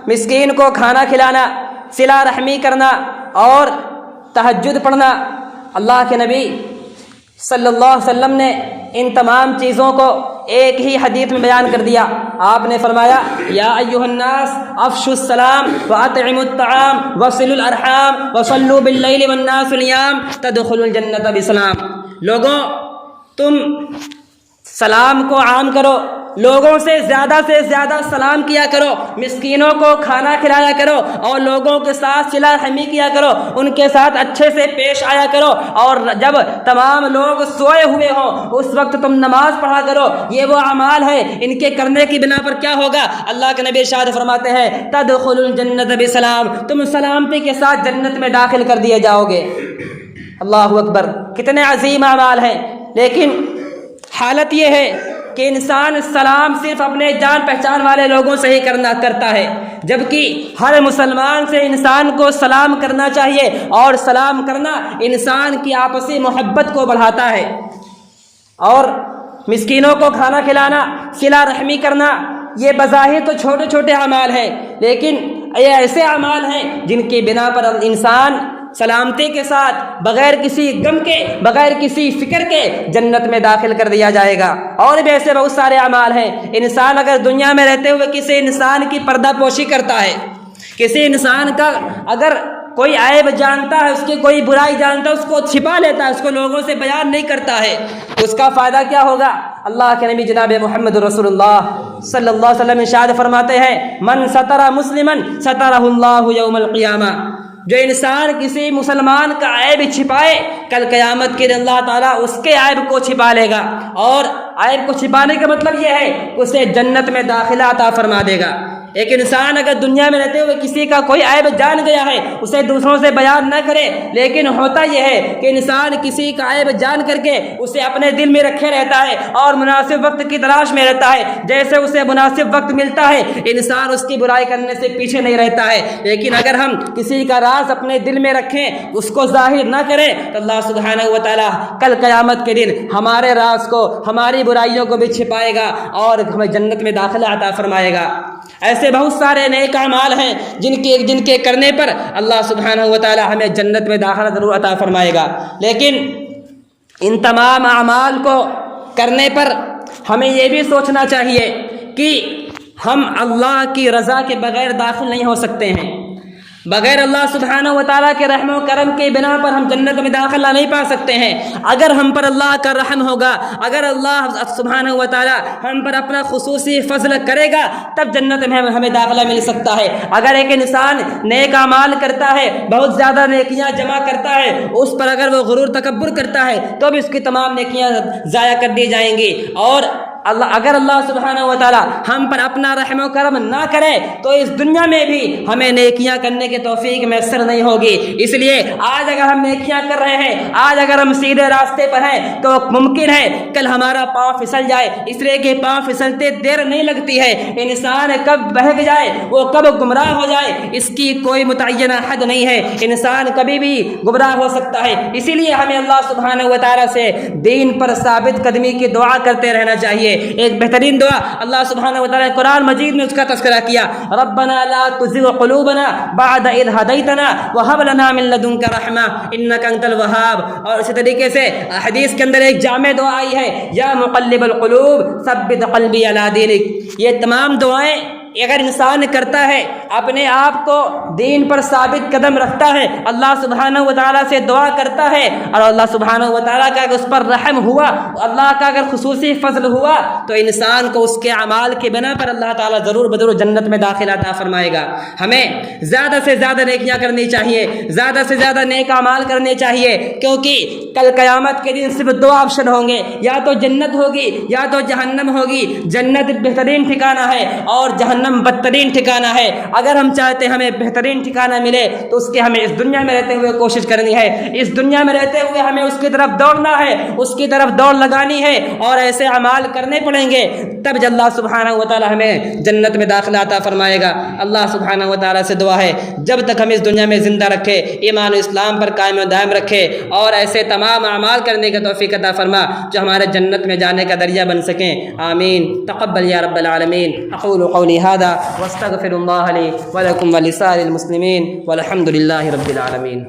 [SPEAKER 3] مسکین کو کھانا کھلانا، صلہ رحمی کرنا اور تہجد پڑھنا، اللہ کے نبی صلی اللہ علیہ وسلم نے ان تمام چیزوں کو ایک ہی حدیث میں بیان کر دیا۔ آپ نے فرمایا یا ایھا الناس افشوا السلام واطعموا الطعام وصلوا الارحام وصلوا باللیل والناس نیام تدخلوا الجنۃ بسلام۔ لوگوں، تم سلام کو عام کرو، لوگوں سے زیادہ سلام کیا کرو، مسکینوں کو کھانا کھلایا کرو اور لوگوں کے ساتھ صلہ رحمی کیا کرو، ان کے ساتھ اچھے سے پیش آیا کرو، اور جب تمام لوگ سوئے ہوئے ہوں اس وقت تم نماز پڑھا کرو۔ یہ وہ اعمال ہے، ان کے کرنے کی بنا پر کیا ہوگا؟ اللہ کے نبی ارشاد فرماتے ہیں تدخلوا الجنۃ بسلام، تم سلامتی کے ساتھ جنت میں داخل کر دیے جاؤ گے۔ اللہ اکبر، کتنے عظیم اعمال ہیں، لیکن حالت یہ ہے کہ انسان سلام صرف اپنے جان پہچان والے لوگوں سے ہی کرتا ہے، جبکہ ہر مسلمان سے انسان کو سلام کرنا چاہیے، اور سلام کرنا انسان کی آپسی محبت کو بڑھاتا ہے۔ اور مسکینوں کو کھانا کھلانا، صلہ رحمی کرنا، یہ بظاہر تو چھوٹے چھوٹے اعمال ہیں، لیکن یہ ایسے اعمال ہیں جن کی بنا پر انسان سلامتی کے ساتھ بغیر کسی غم کے، بغیر کسی فکر کے جنت میں داخل کر دیا جائے گا۔ اور بھی ایسے بہت سارے اعمال ہیں۔ انسان اگر دنیا میں رہتے ہوئے کسی انسان کی پردہ پوشی کرتا ہے، کسی انسان کا اگر کوئی عیب جانتا ہے، اس کی کوئی برائی جانتا ہے، اس کو چھپا لیتا ہے، اس کو لوگوں سے بیان نہیں کرتا ہے، تو اس کا فائدہ کیا ہوگا؟ اللہ کے نبی جناب محمد رسول اللہ صلی اللہ علیہ وسلم ارشاد فرماتے ہیں من ستر مسلما سترہ اللہ یوم القیامہ، جو انسان کسی مسلمان کا عیب چھپائے، کل قیامت کے دن اللہ تعالیٰ اس کے عیب کو چھپا لے گا، اور عیب کو چھپانے کا مطلب یہ ہے کہ اسے جنت میں داخلہ عطا فرما دے گا۔ ایک انسان اگر دنیا میں رہتے ہوئے کسی کا کوئی عیب جان گیا ہے، اسے دوسروں سے بیان نہ کرے، لیکن ہوتا یہ ہے کہ انسان کسی کا عیب جان کر کے اسے اپنے دل میں رکھے رہتا ہے اور مناسب وقت کی تلاش میں رہتا ہے، جیسے اسے مناسب وقت ملتا ہے انسان اس کی برائی کرنے سے پیچھے نہیں رہتا ہے۔ لیکن اگر ہم کسی کا راز اپنے دل میں رکھیں، اس کو ظاہر نہ کریں، تو اللہ سبحانہ و تعالیٰ کل قیامت کے دن ہمارے راز کو، ہماری برائیوں کو بھی چھپائے گا اور ہمیں جنت میں داخلہ عطا فرمائے گا۔ ایسے بہت سارے نیک اعمال ہیں جن کے کرنے پر اللہ سبحانہ و تعالی ہمیں جنت میں داخلہ ضرور عطا فرمائے گا، لیکن ان تمام اعمال کو کرنے پر ہمیں یہ بھی سوچنا چاہیے کہ ہم اللہ کی رضا کے بغیر داخل نہیں ہو سکتے ہیں۔ بغیر اللہ سبحانہ و تعالیٰ کے رحم و کرم کے بنا پر ہم جنت میں داخلہ نہیں پا سکتے ہیں۔ اگر ہم پر اللہ کا رحم ہوگا، اگر اللہ سبحانہ و تعالیٰ ہم پر اپنا خصوصی فضل کرے گا، تب جنت میں ہمیں داخلہ مل سکتا ہے۔ اگر ایک انسان نیک اعمال کرتا ہے، بہت زیادہ نیکیاں جمع کرتا ہے، اس پر اگر وہ غرور تکبر کرتا ہے تو بھی اس کی تمام نیکیاں ضائع کر دی جائیں گی۔ اور اگر اللہ سبحانہ و تعالی ہم پر اپنا رحم و کرم نہ کرے تو اس دنیا میں بھی ہمیں نیکیاں کرنے کی توفیق میسر نہیں ہوگی۔ اس لیے آج اگر ہم نیکیاں کر رہے ہیں، آج اگر ہم سیدھے راستے پر ہیں، تو ممکن ہے کل ہمارا پاؤں پھسل جائے، اس لیے کہ پاؤں پھسلتے دیر نہیں لگتی ہے۔ انسان کب بہک جائے، وہ کب گمراہ ہو جائے، اس کی کوئی متعینہ حد نہیں ہے۔ انسان کبھی بھی گمراہ ہو سکتا ہے، اسی لیے ہمیں اللہ سبحانہ و تعالی سے دین پر ثابت قدمی کی دعا کرتے رہنا چاہیے۔ ایک بہترین دعا اللہ سبحانہ و تعالی نے قرآن مجید میں اس کا تذکرہ کیا، ربنا لا تزغ قلوبنا بعد اذ ہدیتنا وہب لنا من لدنک رحمہ انک انت الوہاب۔ اور اسی طریقے سے حدیث کے اندر ایک جامع دعا آئی ہے، یا مقلب القلوب ثبت قلبی علی دینک۔ یہ تمام دعائیں اگر انسان کرتا ہے، اپنے آپ کو دین پر ثابت قدم رکھتا ہے، اللہ سبحانہ و تعالیٰ سے دعا کرتا ہے، اور اللہ سبحانہ و تعالیٰ کا اگر اس پر رحم ہوا، اللہ کا اگر خصوصی فضل ہوا، تو انسان کو اس کے اعمال کے بنا پر اللہ تعالیٰ ضرور بضرور جنت میں داخل عطا فرمائے گا۔ ہمیں زیادہ سے زیادہ نیکیاں کرنی چاہیے، زیادہ سے زیادہ نیک اعمال کرنے چاہیے، کیونکہ کل قیامت کے دن صرف دو آپشن ہوں گے، یا تو جنت ہوگی یا تو جہنم ہوگی۔ جنت بہترین ٹھکانہ ہے اور جہنم جہنم بدترین ٹھکانہ ہے۔ اگر ہم چاہتے ہمیں بہترین ٹھکانہ ملے تو اس کے ہمیں اس دنیا میں رہتے ہوئے کوشش کرنی ہے، اس دنیا میں رہتے ہوئے ہمیں اس کی طرف دوڑنا ہے، اس کی طرف دوڑ لگانی ہے، اور ایسے اعمال کرنے پڑیں گے، تب جب اللہ سبحانہ و تعالی ہمیں جنت میں داخلہ عطا فرمائے گا۔ اللہ سبحانہ و تعالی سے دعا ہے جب تک ہم اس دنیا میں زندہ رکھے، ایمان و اسلام پر قائم و دائم رکھے، اور ایسے تمام اعمال کرنے کا توفیق عطا فرما جو ہمارے جنت میں جانے کا ذریعہ بن سکیں۔ آمین۔ تقبل یا رب العالمین۔ اقول قولی ھذا واستغفر اللہ لی ولکم ولسائر المسلمین والحمد للہ رب العالمین۔